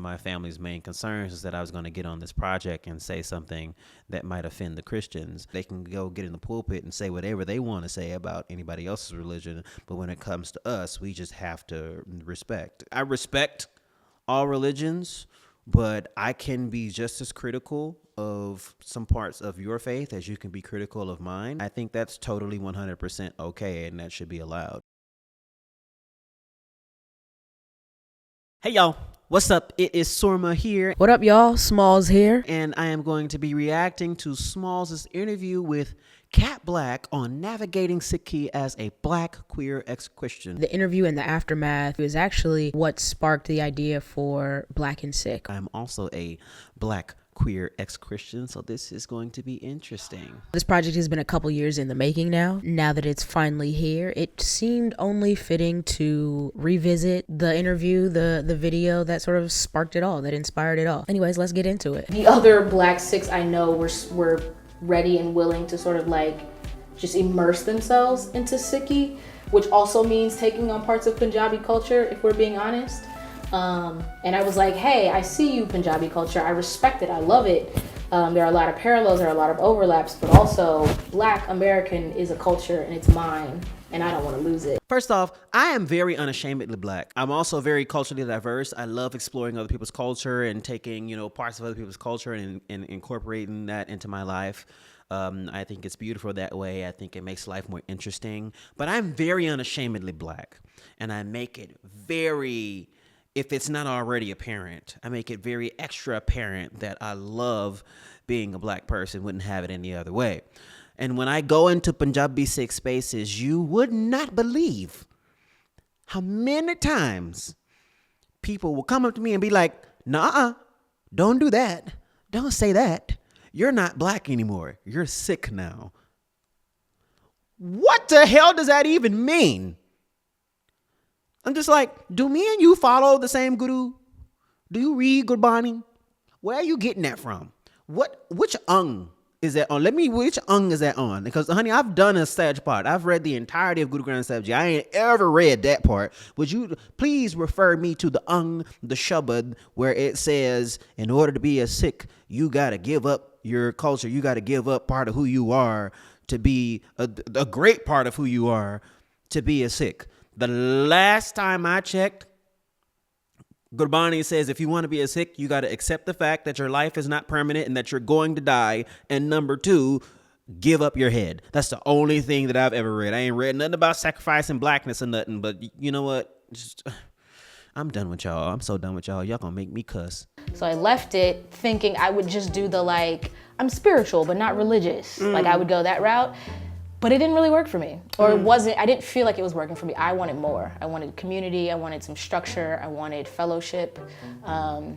of my family's main concerns is that I was going to get on this project and say something that might offend the Christians. They can go get in the pulpit and say whatever they want to say about anybody else's religion, but when it comes to us, we just have to respect. I respect all religions, but I can be just as critical of some parts of your faith as you can be critical of mine. I think that's totally 100% okay, and that should be allowed. Hey y'all, what's up? It is Soorma here. What up y'all? Smalls here. And I am going to be reacting to Smalls' interview with Kat Blaque on navigating Sikhi as a Black queer ex-Christian. The interview and the aftermath is actually what sparked the idea for Black and Sikh. I'm also a Black queer ex-Christian, so this is going to be interesting. This project has been a couple years in the making now. Now that it's finally here, it seemed only fitting to revisit the interview, the video that sort of sparked it all, that inspired it all. Anyways, let's get into it. The other Black Sikhs I know were ready and willing to sort of like just immerse themselves into Sikhi, which also means taking on parts of Punjabi culture, if we're being honest. And I was like, hey, I see you, Punjabi culture. I respect it. I love it. There are a lot of parallels. There are a lot of overlaps, but also Black American is a culture and it's mine, and I don't want to lose it. First off, I am very unashamedly Black. I'm also very culturally diverse. I love exploring other people's culture and taking, parts of other people's culture and incorporating that into my life. I think it's beautiful that way. I think it makes life more interesting. But I'm very unashamedly Black, and I make it very, if it's not already apparent, I make it very extra apparent that I love being a Black person, wouldn't have it any other way. And when I go into Punjabi Sikh spaces, you would not believe how many times people will come up to me and be like, nah, don't do that. Don't say that. You're not Black anymore. You're Sikh now. What the hell does that even mean? I'm just like, do me and you follow the same guru? Do you read Gurbani? Where are you getting that from? Which is that on? Which is that on? Because, honey, I've done a Saj part. I've read the entirety of Guru Granth Sahib Ji. I ain't ever read that part. Would you please refer me to the the Shabad, where it says, in order to be a Sikh, you got to give up your culture. You got to give up part of who you are to be a great part of who you are to be a Sikh. The last time I checked, Gurbani says if you want to be a Sikh, you got to accept the fact that your life is not permanent and that you're going to die. And number two, give up your head. That's the only thing that I've ever read. I ain't read nothing about sacrificing blackness or nothing. But you know what? I'm done with y'all. I'm so done with y'all. Y'all gonna make me cuss. So I left it thinking I would just do the I'm spiritual but not religious. Like I would go that route. But it didn't really work for me, or I didn't feel like it was working for me. I wanted more. I wanted community, I wanted some structure, I wanted fellowship. I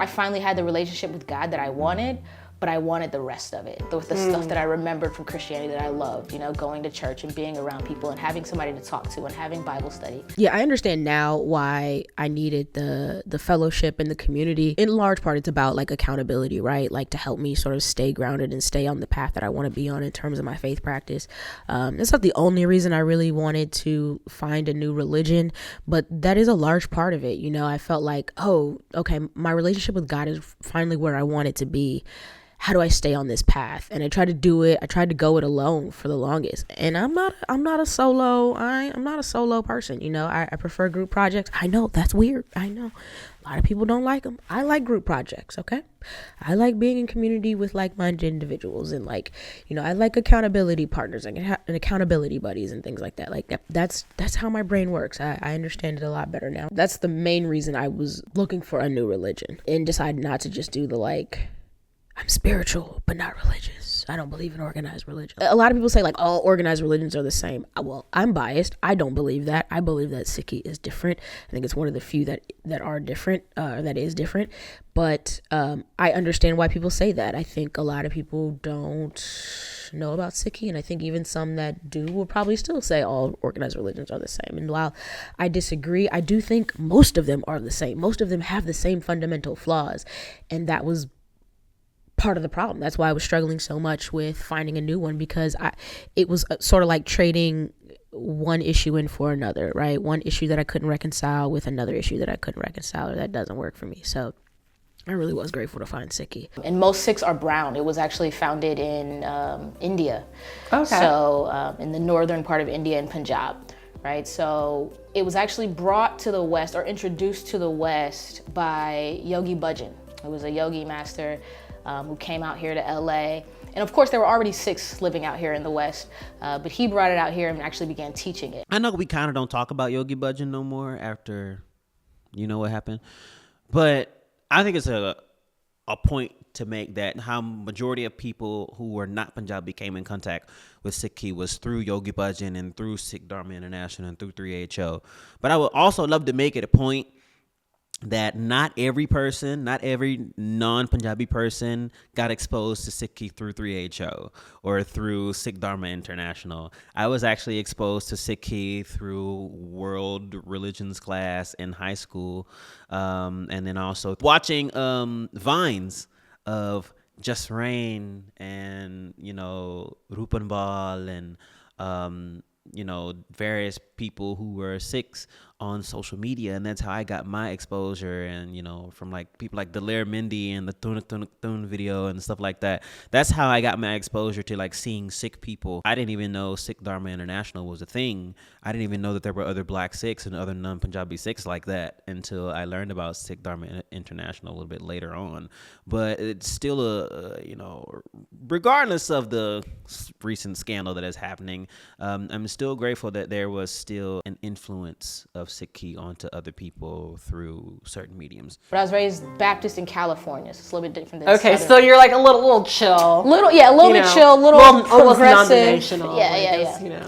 finally had the relationship with God that I wanted, but I wanted the rest of it, the stuff that I remembered from Christianity that I loved, going to church and being around people and having somebody to talk to and having Bible study. Yeah, I understand now why I needed the fellowship and the community. In large part, it's about accountability, right? To help me sort of stay grounded and stay on the path that I want to be on in terms of my faith practice. That's not the only reason I really wanted to find a new religion, but that is a large part of it. I felt like, oh, okay, my relationship with God is finally where I want it to be. How do I stay on this path? And I tried to do it. I tried to go it alone for the longest. And I'm not a solo person. I prefer group projects. I know that's weird. I know a lot of people don't like them. I like group projects. Okay. I like being in community with like-minded individuals and I like accountability partners and accountability buddies and things like that. That's how my brain works. I understand it a lot better now. That's the main reason I was looking for a new religion and decided not to just do the I'm spiritual, but not religious. I don't believe in organized religion. A lot of people say all organized religions are the same. Well, I'm biased. I don't believe that. I believe that Sikhi is different. I think it's one of the few that are different, that is different. But I understand why people say that. I think a lot of people don't know about Sikhi, and I think even some that do will probably still say all organized religions are the same. And while I disagree, I do think most of them are the same. Most of them have the same fundamental flaws, and that was part of the problem. That's why I was struggling so much with finding a new one, because it was sort of like trading one issue in for another, right? One issue that I couldn't reconcile with another issue that I couldn't reconcile, or that doesn't work for me. So I really was grateful to find Sikhi. And most Sikhs are brown. It was actually founded in India. Okay. So in the northern part of India in Punjab, right? So it was actually brought to the West or introduced to the West by Yogi Bhajan, who was a yogi master who came out here to LA. And of course, there were already Sikhs living out here in the West, but he brought it out here and actually began teaching it. I know we kind of don't talk about Yogi Bhajan no more after you know what happened, but I think it's a point to make that how majority of people who were not Punjabi came in contact with Sikhi was through Yogi Bhajan and through Sikh Dharma International and through 3HO. But I would also love to make it a point that not every person, not every non-Punjabi person got exposed to Sikhi through 3HO or through Sikh Dharma International. I was actually exposed to Sikhi through world religions class in high school, and then also watching vines of Just Rain and, Rupanbal and, various people who were Sikhs on social media, and that's how I got my exposure. And from like people like Daler Mindi and the Tunak Tunak Tun video and stuff like that. That's how I got my exposure to like seeing Sikh people. I didn't even know Sikh Dharma International was a thing. I didn't even know that there were other Black Sikhs and other non-Punjabi Sikhs like that until I learned about Sikh Dharma International a little bit later on. But it's still regardless of the recent scandal that is happening, I'm still grateful that there was still an influence of Sikhi onto other people through certain mediums. But I was raised Baptist in California, so it's a little bit different than Okay, Southern. so you're like a little chill. A little bit chill, a little almost progressive. non-denominational.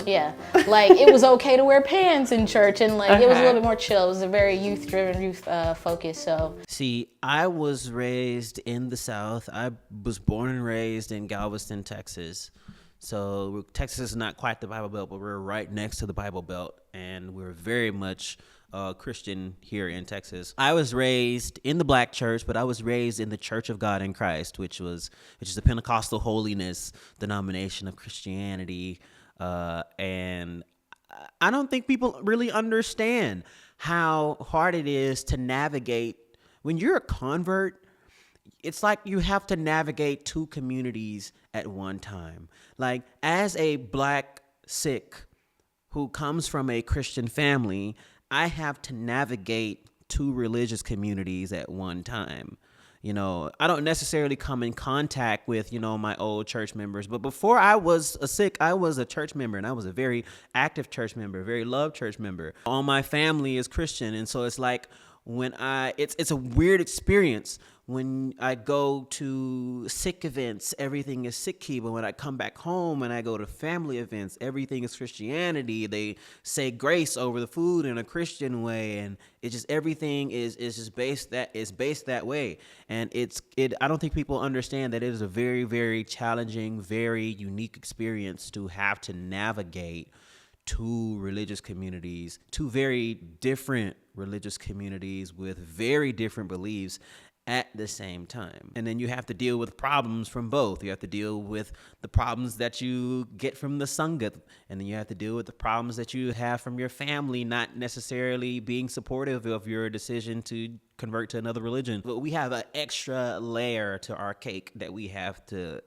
Yeah. Like it was okay to wear pants in church, and like it was a little bit more chill. It was a very youth-driven, focus. So see, I was raised in the South. I was born and raised in Galveston, Texas. So Texas is not quite the Bible Belt, but we're right next to the Bible Belt, and we're very much Christian here in Texas. I was raised in the Black church, but I was raised in the Church of God in Christ, which is the Pentecostal holiness denomination of Christianity, and I don't think people really understand how hard it is to navigate when you're a convert. It's like you have to navigate two communities at one time. Like, as a Black Sikh who comes from a Christian family, I have to navigate two religious communities at one time. I don't necessarily come in contact with, my old church members. But before I was a Sikh, I was a church member, and I was a very active church member, very loved church member. All my family is Christian. And so it's like it's a weird experience. When I go to Sikh events, everything is Sikhi. But when I come back home and I go to family events, everything is Christianity. They say grace over the food in a Christian way, and it's just everything is just based that way. And I don't think people understand that it is a very, very challenging, very unique experience to have to navigate two religious communities, two very different religious communities with very different beliefs at the same time. And then you have to deal with problems from both. You have to deal with the problems that you get from the Sangat, and then you have to deal with the problems that you have from your family not necessarily being supportive of your decision to convert to another religion. But we have an extra layer to our cake that we have to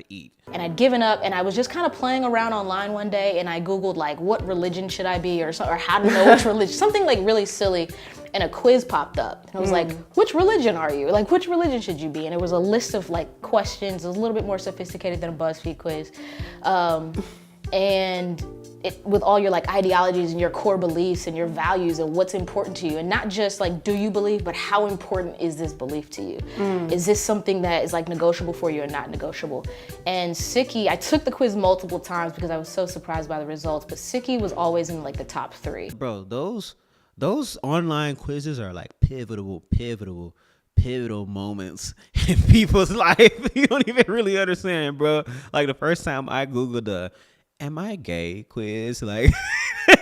eat. And I'd given up, and I was just kind of playing around online one day, and I Googled like, what religion should I be, or how to know which religion, something like really silly. And a quiz popped up. And I was like, which religion are you? Like, which religion should you be? And it was a list of like questions. It was a little bit more sophisticated than a BuzzFeed quiz. And with all your like ideologies and your core beliefs and your values and what's important to you. And not just like, do you believe, but how important is this belief to you? Is this something that is like negotiable for you or not negotiable? And Sikhi, I took the quiz multiple times because I was so surprised by the results, but Sikhi was always in like the top 3. Bro, those online quizzes are like pivotal moments in people's life. You don't even really understand, bro. Like the first time I Googled the "Am I gay?" quiz, like,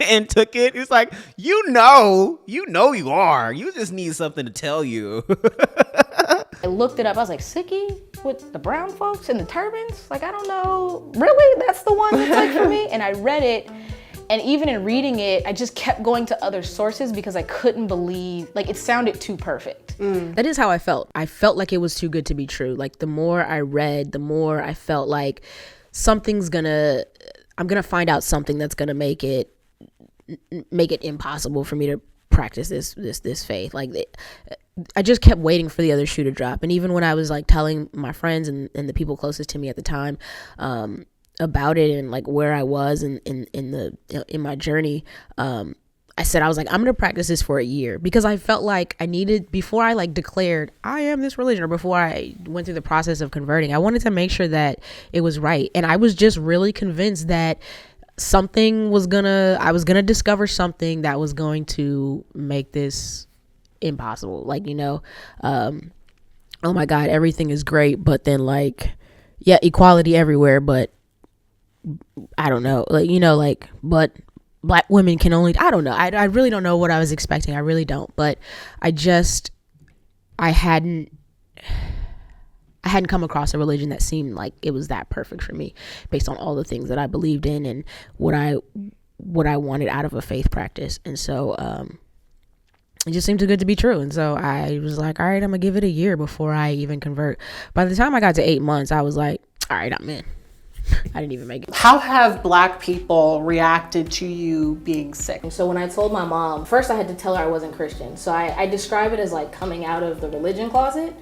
and took it, it's like, you know you are. You just need something to tell you. I looked it up. I was like, Sikhi with the brown folks and the turbans? Like, I don't know. Really? That's the one that's like for me? And I read it. And even in reading it, I just kept going to other sources because I couldn't believe, like, it sounded too perfect. That is how I felt. I felt like it was too good to be true. Like, the more I read, the more I felt like I'm gonna find out something that's gonna make it impossible for me to practice this faith. Like, I just kept waiting for the other shoe to drop. And even when I was like telling my friends and the people closest to me at the time about it and like where I was in my journey, I said, I was like, I'm gonna practice this for a year, because I felt like I needed, before I like declared I am this religion, or before I went through the process of converting, I wanted to make sure that it was right. And I was just really convinced that I was gonna discover something that was going to make this impossible. Like, oh my God, everything is great, but then like, yeah, equality everywhere, but I don't know, like, but Black women can only, I don't know. I really don't know what I was expecting. I really don't. But I hadn't come across a religion that seemed like it was that perfect for me, based on all the things that I believed in and what I wanted out of a faith practice. And so it just seemed too good to be true. And so I was like, all right, I'm gonna give it a year before I even convert. By the time I got to 8 months, I was like, all right, I'm in. I didn't even make it. How have Black people reacted to you being Sikh? So when I told my mom, first I had to tell her I wasn't Christian. So I describe it as like coming out of the religion closet.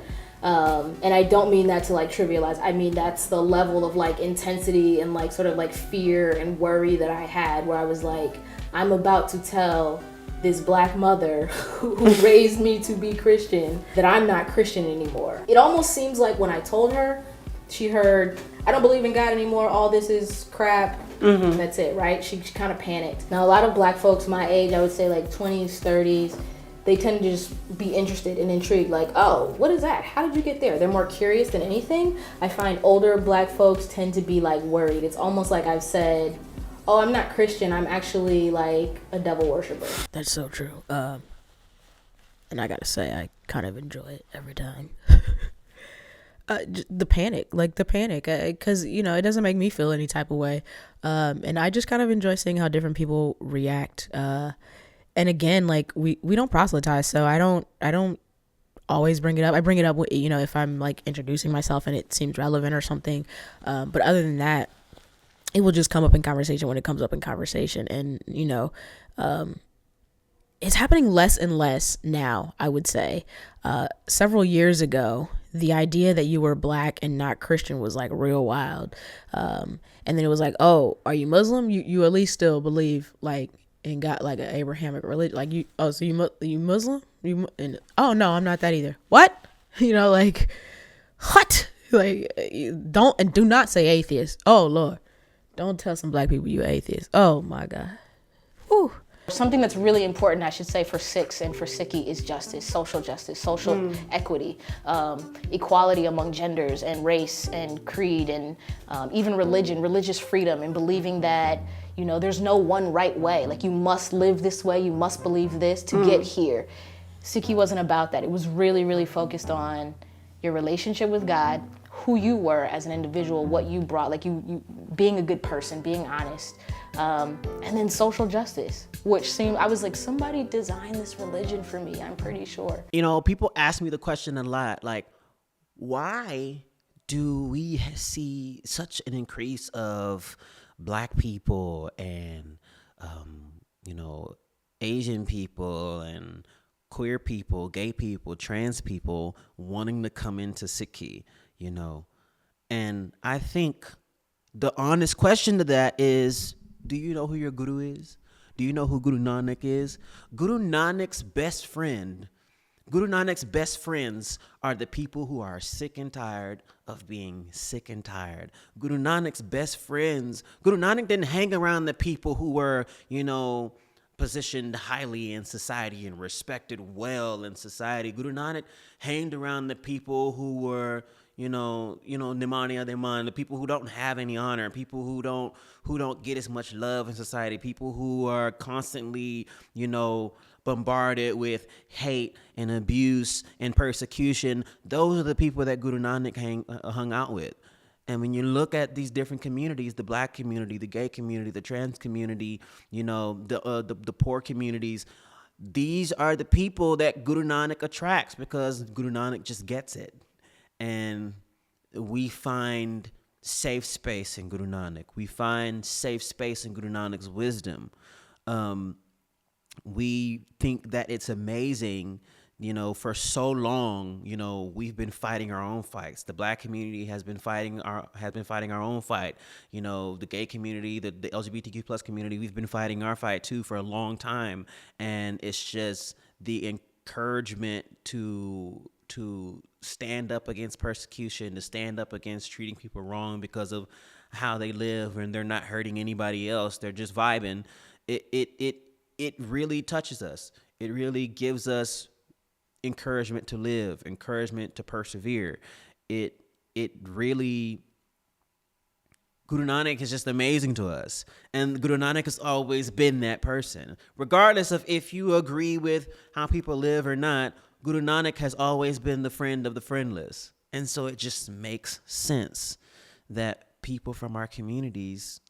And I don't mean that to like trivialize. I mean, that's the level of like intensity and like sort of like fear and worry that I had, where I was like, I'm about to tell this Black mother who raised me to be Christian that I'm not Christian anymore. It almost seems like when I told her, she heard, I don't believe in God anymore, all this is crap. That's it, right? She kind of panicked. Now, a lot of Black folks my age, I would say like 20s, 30s, they tend to just be interested and intrigued, like, oh, what is that? How did you get there? They're more curious than anything. I find older Black folks tend to be like worried. It's almost like I've said, oh, I'm not Christian, I'm actually like a devil worshiper. That's so true. And I gotta say, I kind of enjoy it every time. The panic, because it doesn't make me feel any type of way, and I just kind of enjoy seeing how different people react. And again, like we don't proselytize, so I don't always bring it up. I bring it up, if I'm like introducing myself and it seems relevant or something. But other than that, it will just come up in conversation when it comes up in conversation, and it's happening less and less now, I would say. Several years ago, the idea that you were Black and not Christian was like real wild. And then it was like, oh, are you Muslim? You at least still believe like in God, like an Abrahamic religion. Like so you Muslim? Oh no, I'm not that either. What? Like, what? Like, do not say atheist. Oh Lord, don't tell some Black people you atheist. Oh my God. Whew. Something that's really important, I should say, for Sikhs and for Sikhi is justice, social equity, equality among genders and race and creed, and even religious freedom, and believing that, there's no one right way. Like, you must live this way, you must believe this to get here. Sikhi wasn't about that. It was really, really focused on your relationship with God, who you were as an individual, what you brought, like you being a good person, being honest, and then social justice, which I was like, somebody designed this religion for me, I'm pretty sure. People ask me the question a lot, like, why do we see such an increase of Black people and, Asian people and queer people, gay people, trans people wanting to come into Sikhi, And I think the honest question to that is, do you know who your guru is? Do you know who Guru Nanak is? Guru Nanak's best friends are the people who are sick and tired of being sick and tired. Guru Nanak's best friends, Guru Nanak didn't hang around the people who were, positioned highly in society and respected well in society. Guru Nanak hanged around the people who were, Nimania Deman, the people who don't have any honor, people who don't get as much love in society, people who are constantly, bombarded with hate and abuse and persecution. Those are the people that Guru Nanak hung out with. And when you look at these different communities, the Black community, the gay community, the trans community, the poor communities, these are the people that Guru Nanak attracts because Guru Nanak just gets it. And we find safe space in Guru Nanak. We find safe space in Guru Nanak's wisdom. We think that it's amazing. For so long, we've been fighting our own fights. The Black community has been fighting our own fight. The gay community, the LGBTQ plus community, we've been fighting our fight too for a long time. And it's just the encouragement to stand up against persecution, to stand up against treating people wrong because of how they live, and they're not hurting anybody else. They're just vibing. It really touches us. It really gives us encouragement to live, encouragement to persevere. It really, Guru Nanak is just amazing to us. And Guru Nanak has always been that person. Regardless of if you agree with how people live or not, Guru Nanak has always been the friend of the friendless. And so it just makes sense that people from our communities,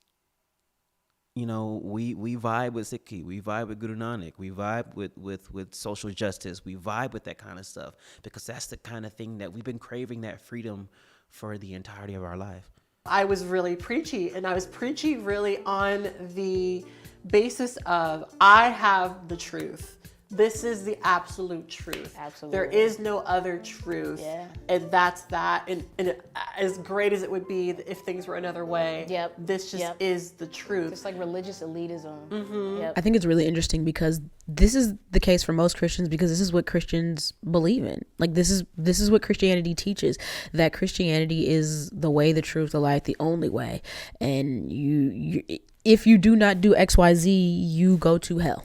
we vibe with Sikhi, we vibe with Guru Nanak, we vibe with social justice, we vibe with that kind of stuff, because that's the kind of thing that we've been craving, that freedom for the entirety of our life. I was really preachy, and I was preachy really on the basis of I have the truth. This is the absolute truth. Absolutely. There is no other truth. Yeah. And that's that. And as great as it would be if things were another way, this just is the truth. It's like religious elitism. Mm-hmm. Yep. I think it's really interesting because this is the case for most Christians, because this is what Christians believe in. Like this is what Christianity teaches, that Christianity is the way, the truth, the light, the only way. And you if you do not do XYZ, you go to hell.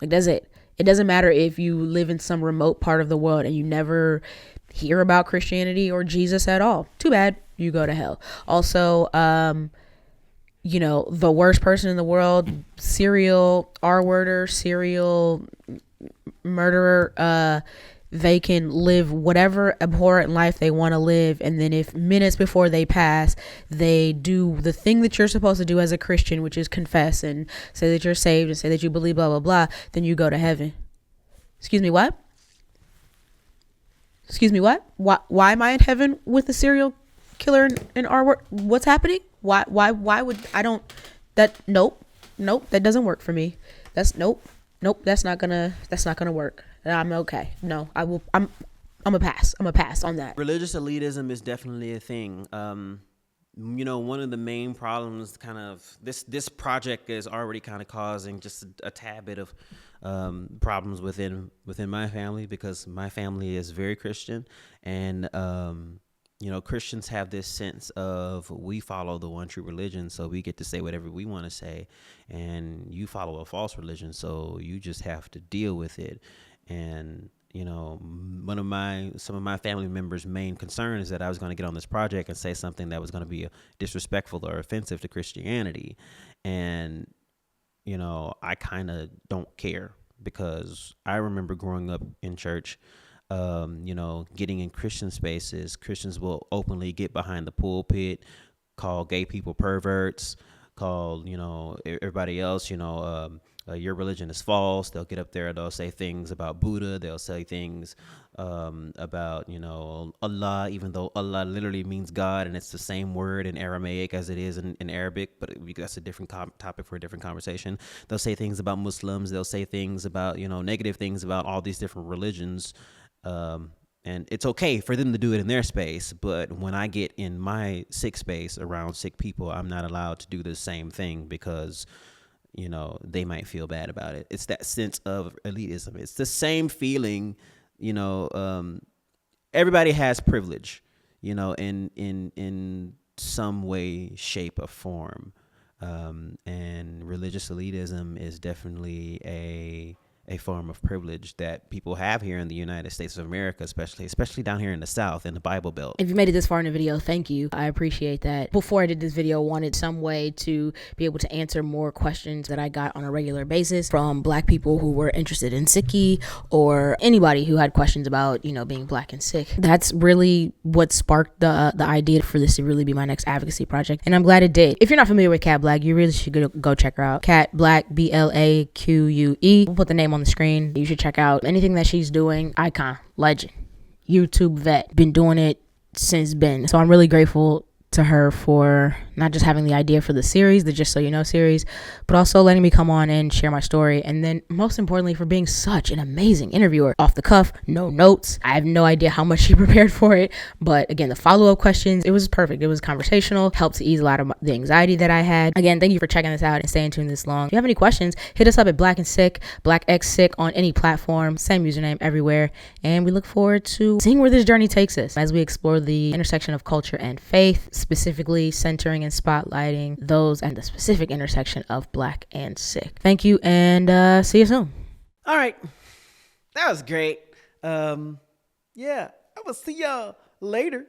Like that's it. It doesn't matter if you live in some remote part of the world and you never hear about Christianity or Jesus at all. Too bad. You go to hell. Also, the worst person in the world, serial R-worder, serial murderer, they can live whatever abhorrent life they want to live. And then if minutes before they pass, they do the thing that you're supposed to do as a Christian, which is confess and say that you're saved and say that you believe blah, blah, blah, then you go to heaven. Excuse me, what? Excuse me, what? Why am I in heaven with a serial killer and R-word? What's happening? Why would I don't, that, nope, that doesn't work for me. That's nope, that's not gonna work. I'm okay. No, I'm a pass on that. Religious elitism is definitely a thing. One of the main problems, kind of this project is already kind of causing just a tad bit of problems within my family, because my family is very Christian, and Christians have this sense of we follow the one true religion, so we get to say whatever we want to say, and you follow a false religion, so you just have to deal with it. And some of my family members' main concern is that I was going to get on this project and say something that was going to be disrespectful or offensive to Christianity. And I kind of don't care, because I remember growing up in church, getting in Christian spaces. Christians will openly get behind the pulpit, call gay people perverts, call everybody else your religion is false. They'll get up there, they'll say things about Buddha, they'll say things about Allah, even though Allah literally means God, and it's the same word in Aramaic as it is in Arabic, but that's a different topic for a different conversation. They'll say things about Muslims, they'll say things about negative things about all these different religions, and it's okay for them to do it in their space, but when I get in my Sikh space around Sikh people, I'm not allowed to do the same thing, because they might feel bad about it. It's that sense of elitism. It's the same feeling, everybody has privilege, in some way, shape, or form. And religious elitism is definitely a form of privilege that people have here in the United States of America, especially down here in the South, in the Bible Belt. If you made it this far in the video, thank you. I appreciate that. Before I did this video, I wanted some way to be able to answer more questions that I got on a regular basis from Black people who were interested in Sikhi, or anybody who had questions about, being Black and Sikh. That's really what sparked the idea for this to really be my next advocacy project, and I'm glad it did. If you're not familiar with Kat Blaque, you really should go check her out. Kat Blaque, BLAQUE. We'll put the name on the screen. You should check out anything that she's doing. Icon, legend, YouTube vet, been doing it since Ben. So I'm really grateful to her for not just having the idea for the series, the Just So You Know series, but also letting me come on and share my story. And then most importantly, for being such an amazing interviewer. Off the cuff, no notes. I have no idea how much she prepared for it. But again, the follow-up questions, it was perfect. It was conversational, helped to ease a lot of the anxiety that I had. Again, thank you for checking this out and staying tuned this long. If you have any questions, hit us up at Black and Sikh, BLACKxSIKH on any platform, same username everywhere. And we look forward to seeing where this journey takes us as we explore the intersection of culture and faith, specifically centering and spotlighting those at the specific intersection of Black and Sikh. Thank you, and see you soon. All right. That was great. Yeah, I will see y'all later.